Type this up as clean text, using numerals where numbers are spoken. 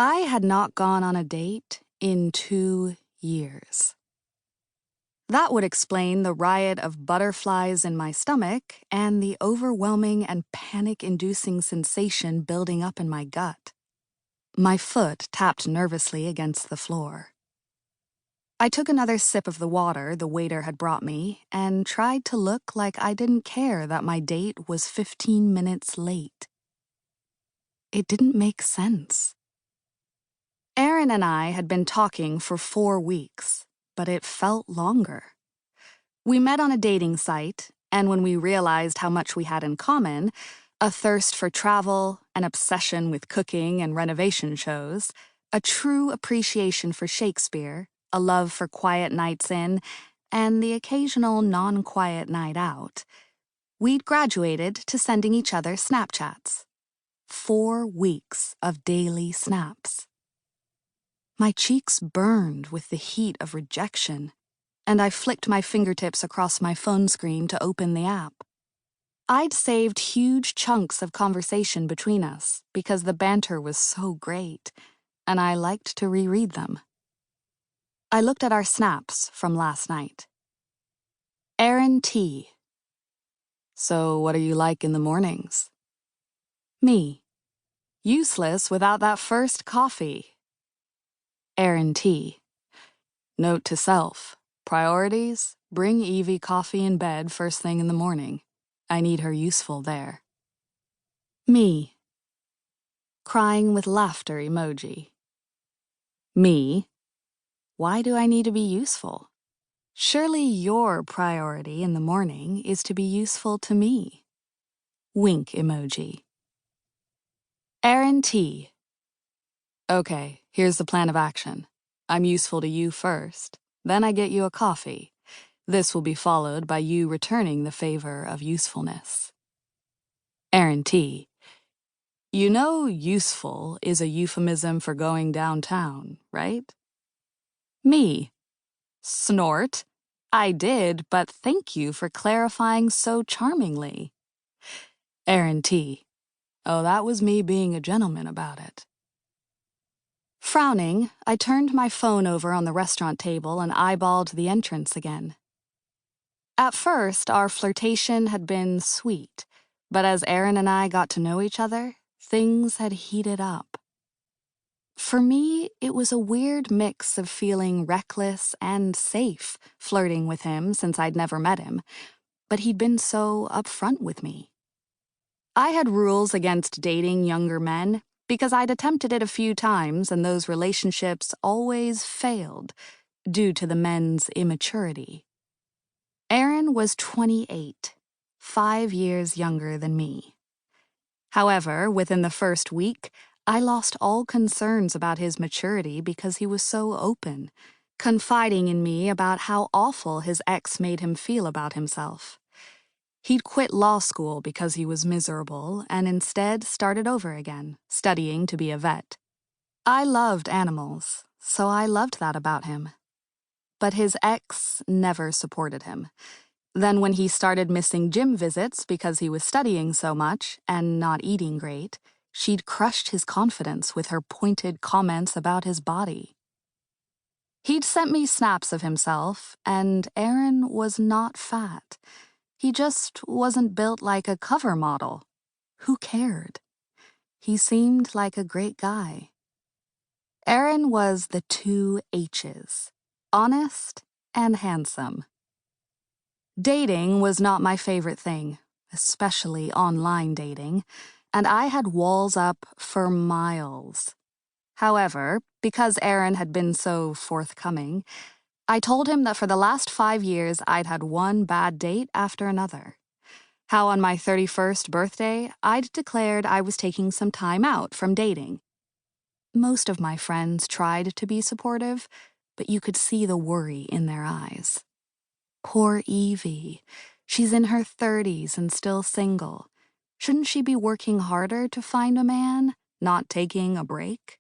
I had not gone on a date in 2 years. That would explain the riot of butterflies in my stomach and the overwhelming and panic-inducing sensation building up in my gut. My foot tapped nervously against the floor. I took another sip of the water the waiter had brought me and tried to look like I didn't care that my date was 15 minutes late. It didn't make sense. Aaron and I had been talking for 4 weeks, but it felt longer. We met on a dating site, and when we realized how much we had in common, a thirst for travel, an obsession with cooking and renovation shows, a true appreciation for Shakespeare, a love for quiet nights in, and the occasional non-quiet night out, we'd graduated to sending each other Snapchats. 4 weeks of daily snaps. My cheeks burned with the heat of rejection, and I flicked my fingertips across my phone screen to open the app. I'd saved huge chunks of conversation between us because the banter was so great, and I liked to reread them. I looked at our snaps from last night. Aaron T. So what are you like in the mornings? Me. Useless without that first coffee. Aaron T. Note to self. Priorities, bring Evie coffee in bed first thing in the morning. I need her useful there. Me. Crying with laughter emoji. Me. Why do I need to be useful? Surely your priority in the morning is to be useful to me. Wink emoji. Aaron T. Okay, here's the plan of action. I'm useful to you first, then I get you a coffee. This will be followed by you returning the favor of usefulness. Aaron T. You know useful is a euphemism for going downtown, right? Me. Snort. I did, but thank you for clarifying so charmingly. Aaron T. Oh, that was me being a gentleman about it. Frowning, I turned my phone over on the restaurant table and eyeballed the entrance again. At first, our flirtation had been sweet, but as Aaron and I got to know each other, things had heated up. For me, it was a weird mix of feeling reckless and safe flirting with him since I'd never met him, but he'd been so upfront with me. I had rules against dating younger men because I'd attempted it a few times and those relationships always failed due to the men's immaturity. Aaron was 28, 5 years younger than me. However, within the first week, I lost all concerns about his maturity because he was so open, confiding in me about how awful his ex made him feel about himself. He'd quit law school because he was miserable and instead started over again, studying to be a vet. I loved animals, so I loved that about him. But his ex never supported him. Then when he started missing gym visits because he was studying so much and not eating great, she'd crushed his confidence with her pointed comments about his body. He'd sent me snaps of himself, and Aaron was not fat. He just wasn't built like a cover model. Who cared? He seemed like a great guy. Aaron was the 2 H's, honest and handsome. Dating was not my favorite thing, especially online dating, and I had walls up for miles. However, because Aaron had been so forthcoming, I told him that for the last 5 years I'd had one bad date after another. How on my 31st birthday, I'd declared I was taking some time out from dating. Most of my friends tried to be supportive, but you could see the worry in their eyes. Poor Evie. She's in her 30s and still single. Shouldn't she be working harder to find a man, not taking a break?